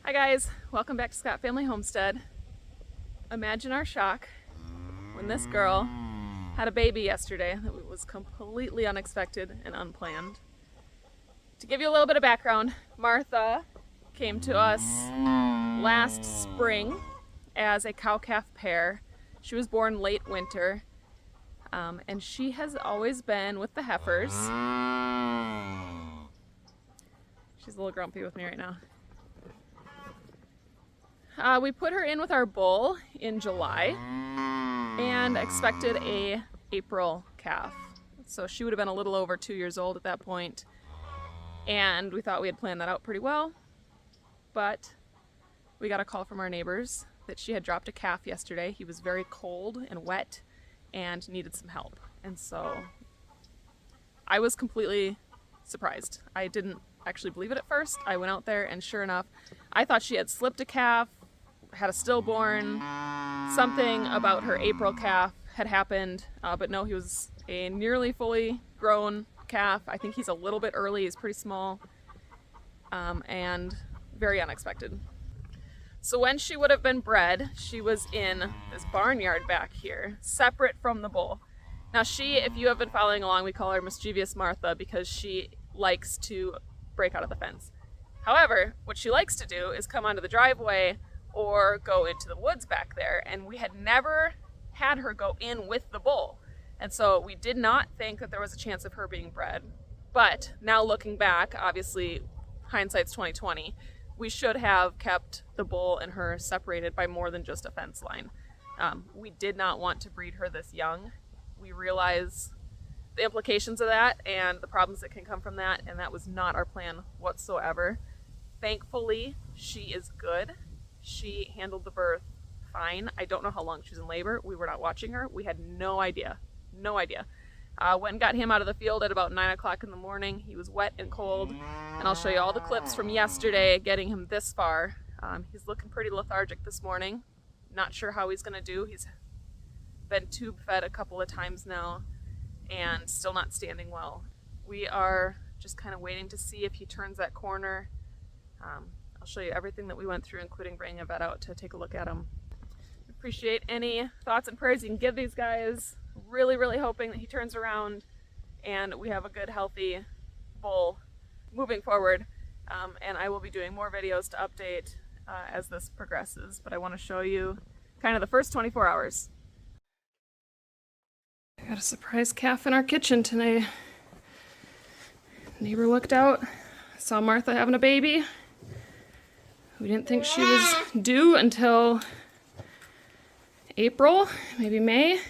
Hi guys, welcome back to Scott Family Homestead. Imagine our shock when this girl had a baby yesterday that was completely unexpected and unplanned. To give you a little bit of background, Martha came to us last spring as a cow-calf pair. She was born late winter, and she has always been with the heifers. She's a little grumpy with me right now. We put her in with our bull in July and expected a April calf. So she would have been a little over 2 years old at that point. And we thought we had planned that out pretty well. But we got a call from our neighbors that she had dropped a calf yesterday. He was very cold and wet and needed some help. And so I was completely surprised. I didn't actually believe it at first. I went out there and sure enough, I thought she had slipped a calf, had a stillborn, something about her April calf had happened, but no, he was a nearly fully grown calf. I think he's a little bit early, he's pretty small, and very unexpected. So when she would have been bred, she was in this barnyard back here, separate from the bull. Now she, if you have been following along, we call her Mischievous Martha because she likes to break out of the fence. However, what she likes to do is come onto the driveway or go into the woods back there, and we had never had her go in with the bull, and so we did not think that there was a chance of her being bred. But now looking back, obviously hindsight's 2020, we should have kept the bull and her separated by more than just a fence line. We did not want to breed her this young. We realize the implications of that and the problems that can come from that, and that was not our plan whatsoever. Thankfully, she is good. She handled the birth fine. I don't know how long she was in labor. We were not watching her. We had no idea. No idea. Went and got him out of the field at about 9 o'clock in the morning. He was wet and cold. And I'll show you all the clips from yesterday getting him this far. He's looking pretty lethargic this morning. Not sure how he's going to do. He's been tube fed a couple of times now and still not standing well. We are just kind of waiting to see if he turns that corner. I'll show you everything that we went through, including bringing a vet out to take a look at him. Appreciate any thoughts and prayers you can give these guys. Really, really hoping that he turns around and we have a good, healthy bull moving forward. And I will be doing more videos to update as this progresses, but I want to show you kind of the first 24 hours. I got a surprise calf in our kitchen today. Neighbor looked out, saw Martha having a baby. We didn't think she was due until April, maybe May.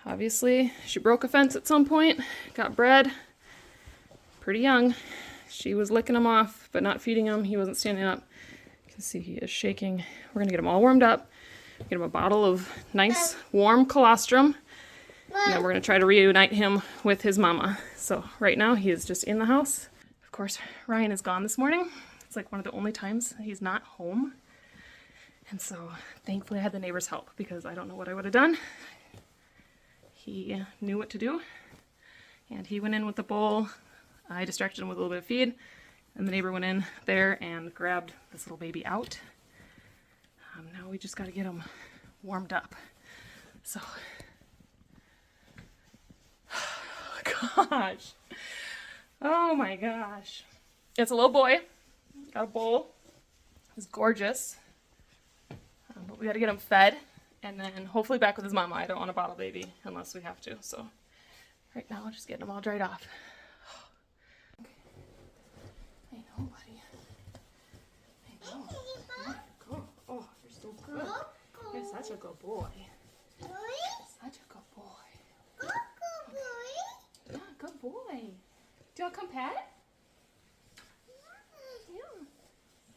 Obviously, she broke a fence at some point, got bred pretty young. She was licking him off, but not feeding him. He wasn't standing up. You can see he is shaking. We're gonna get him all warmed up, get him a bottle of nice warm colostrum, and then we're gonna try to reunite him with his mama. So right now he is just in the house. Of course, Ryan is gone this morning. It's like one of the only times he's not home. And so thankfully I had the neighbor's help because I don't know what I would have done. He knew what to do and he went in with the bowl. I distracted him with a little bit of feed and the neighbor went in there and grabbed this little baby out. Now we just got to get him warmed up. So, gosh. Oh my gosh. It's a little boy. Got a bowl. He's gorgeous. But we got to get him fed and then hopefully back with his mama. I don't want a bottle baby unless we have to. So right now, just getting him all dried off. I know, buddy. I know. Good. Oh, you're so good. You're such a good boy. Such a good boy. Yeah, good boy. Do you want to come pet? Yeah.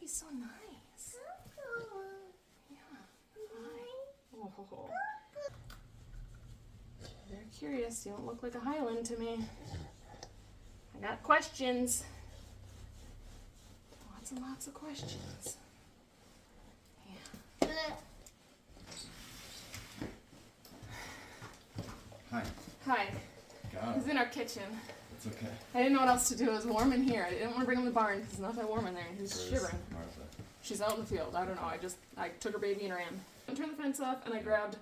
He's so nice. Oh. They're curious. You don't look like a Highland to me. I got questions. Lots and lots of questions. Yeah. Hi. Hi. God. He's in our kitchen. It's okay. I didn't know what else to do. It was warm in here. I didn't want to bring him to the barn because it's not that warm in there. He's shivering. Martha? She's out in the field. I don't know. I took her baby and ran. I turned the fence off and I grabbed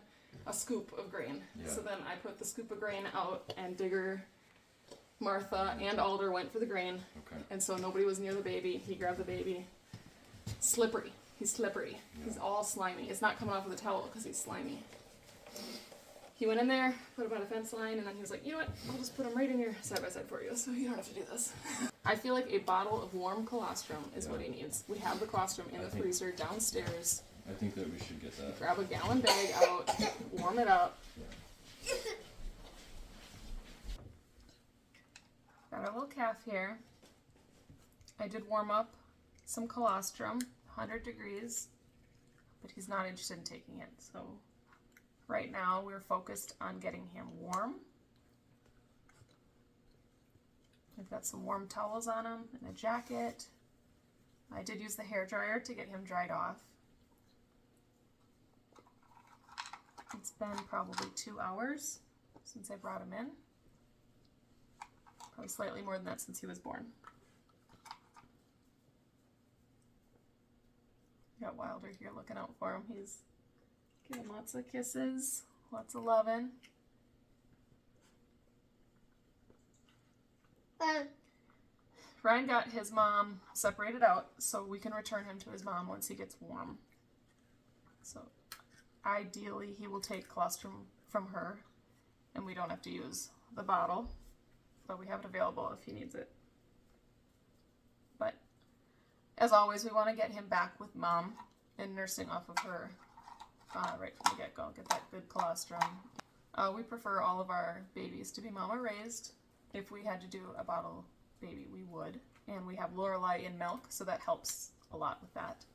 a scoop of grain. Yeah. So then I put the scoop of grain out, and Digger, Martha, and Alder went for the grain. Okay. And so nobody was near the baby. He grabbed the baby. Slippery. He's slippery. Yeah. He's all slimy. It's not coming off with a towel because he's slimy. He went in there, put him on a fence line, and then he was like, you know what, I'll just put him right in here side by side for you, so you don't have to do this. I feel like a bottle of warm colostrum is what he needs. We have the colostrum in the freezer downstairs. I think that we should get that. Grab a gallon bag out, warm it up. Yeah. Got our little calf here. I did warm up some colostrum, 100 degrees, but he's not interested in taking it, so right now we're focused on getting him warm. I've got some warm towels on him and a jacket. I did use the hair dryer to get him dried off. It's been probably 2 hours since I brought him in. Probably slightly more than that since he was born. Got Wilder here looking out for him. He's giving lots of kisses, lots of loving. Ryan got his mom separated out so we can return him to his mom once he gets warm. So ideally he will take colostrum from her and we don't have to use the bottle, but we have it available if he needs it. But as always, we want to get him back with mom and nursing off of her right from the get-go. Get that good colostrum. We prefer all of our babies to be mama raised. If we had to do a bottle baby, we would. And we have Lorelei in milk, so that helps a lot with that.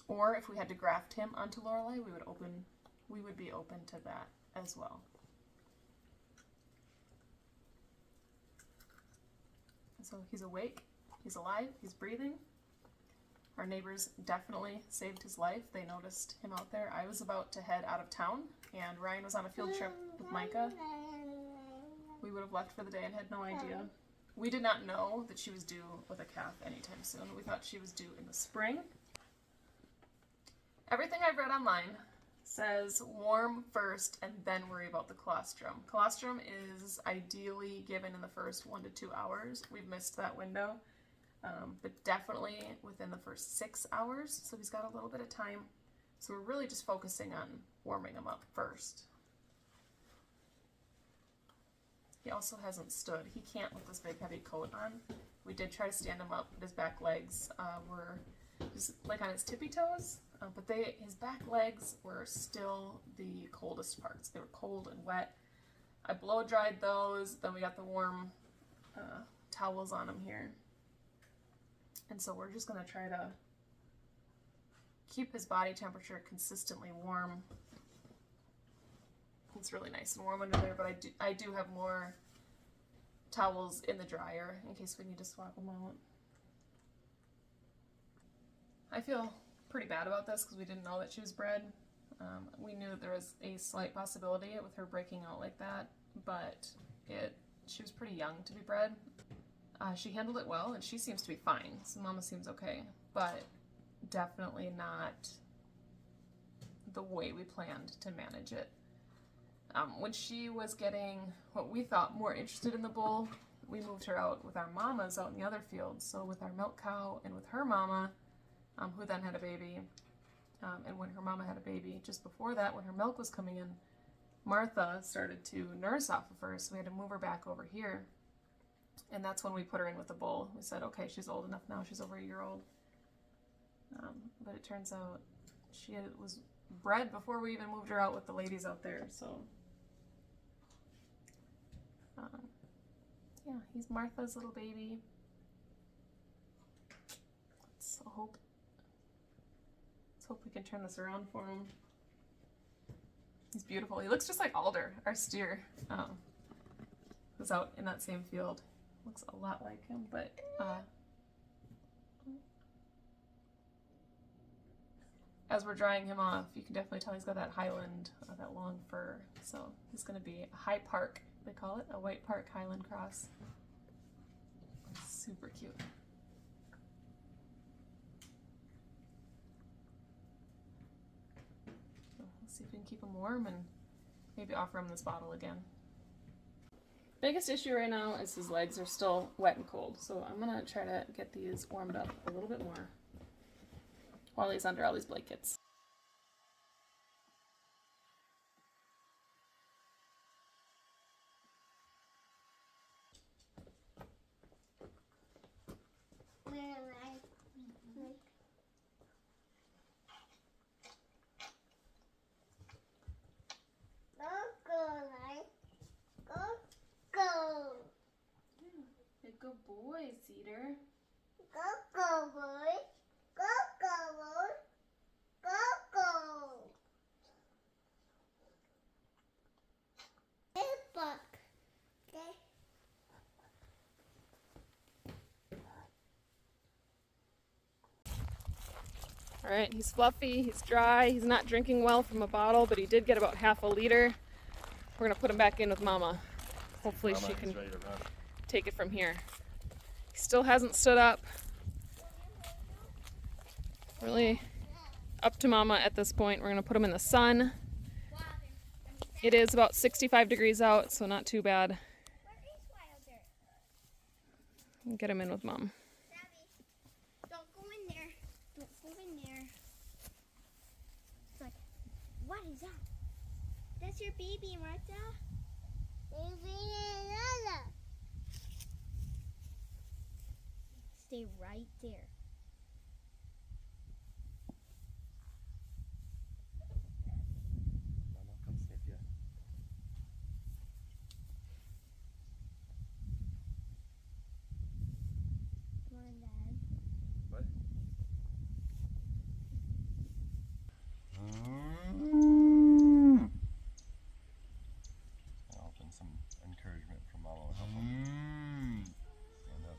Or if we had to graft him onto Lorelei, we would be open to that as well. So he's awake, he's alive, he's breathing. Our neighbors definitely saved his life. They noticed him out there. I was about to head out of town, and Ryan was on a field trip with Micah. We would have left for the day and had no idea. We did not know that she was due with a calf anytime soon. We thought she was due in the spring. Everything I've read online says warm first and then worry about the colostrum. Colostrum is ideally given in the first 1 to 2 hours. We've missed that window. But definitely within the first 6 hours, so he's got a little bit of time. So we're really just focusing on warming him up first. He also hasn't stood. He can't with this big heavy coat on. We did try to stand him up, but his back legs were just like on his tippy toes, but his back legs were still the coldest parts. They were cold and wet. I blow dried those, then we got the warm towels on him here. And so we're just going to try to keep his body temperature consistently warm. It's really nice and warm under there, but I do have more towels in the dryer in case we need to swap them out. I feel pretty bad about this because we didn't know that she was bred. We knew there was a slight possibility with her breaking out like that, but she was pretty young to be bred. She handled it well, and she seems to be fine, so Mama seems okay, but definitely not the way we planned to manage it. When she was getting what we thought more interested in the bull, we moved her out with our mamas out in the other fields, so with our milk cow and with her mama, who then had a baby, and when her mama had a baby, just before that, when her milk was coming in, Martha started to nurse off of her, so we had to move her back over here. And that's when we put her in with the bull. We said, okay, she's old enough now. She's over a year old. But it turns out she was bred before we even moved her out with the ladies out there. So, yeah, he's Martha's little baby. Let's hope we can turn this around for him. He's beautiful. He looks just like Alder, our steer, who's out in that same field. Looks a lot like him, but as we're drying him off, you can definitely tell he's got that Highland, that long fur. So he's going to be a High Park they call it, a White Park Highland Cross. Super cute. So let's see if we can keep him warm and maybe offer him this bottle again. Biggest issue right now is his legs are still wet and cold, so I'm gonna try to get these warmed up a little bit more while he's under all these blankets. Good boy, Cedar. Go, boy. Go, boy. Go. Hey, Buck. Okay. All right, he's fluffy, he's dry, he's not drinking well from a bottle, but he did get about half a liter. We're gonna put him back in with Mama. Hopefully she can take it from here. He still hasn't stood up. Really up to Mama at this point. We're gonna put him in the sun. It is about 65 degrees out, so not too bad. Get him in with Mom. Don't go in there. Don't go in there. It's like, what is that? That's your baby, Martha. Baby, Lala. Stay right there. Mama, come sniff you. Come on, Dad. What? Often some encouragement from Mama will help him. Stand up.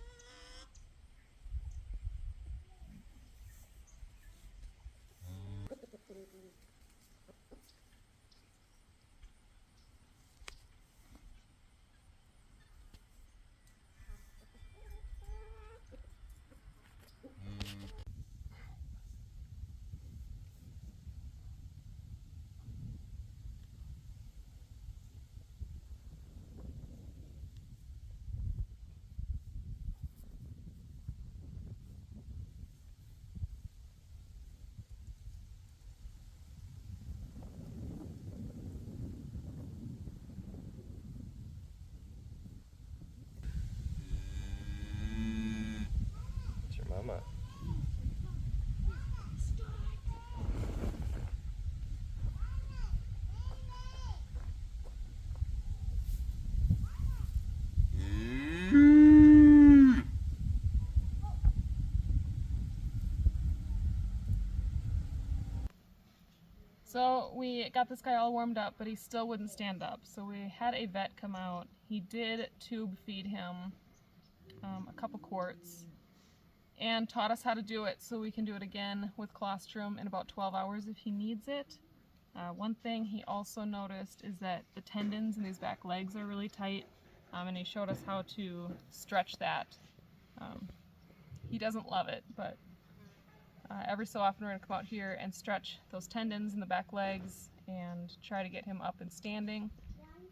It's your mama. So we got this guy all warmed up, but he still wouldn't stand up. So we had a vet come out. He did tube feed him a couple quarts and taught us how to do it, so we can do it again with colostrum in about 12 hours if he needs it. One thing he also noticed is that the tendons in these back legs are really tight, and he showed us how to stretch that. He doesn't love it, but every so often we're going to come out here and stretch those tendons in the back legs and try to get him up and standing.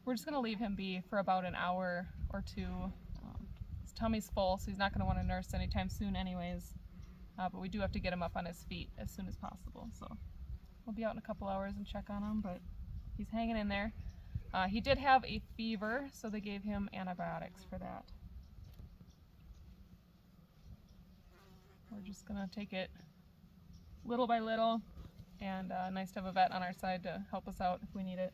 We're just going to leave him be for about an hour or two. His tummy's full, so he's not going to want to nurse anytime soon anyways, but we do have to get him up on his feet as soon as possible. So we'll be out in a couple hours and check on him, but he's hanging in there. He did have a fever, so they gave him antibiotics for that. We're just going to take it little by little, and nice to have a vet on our side to help us out if we need it.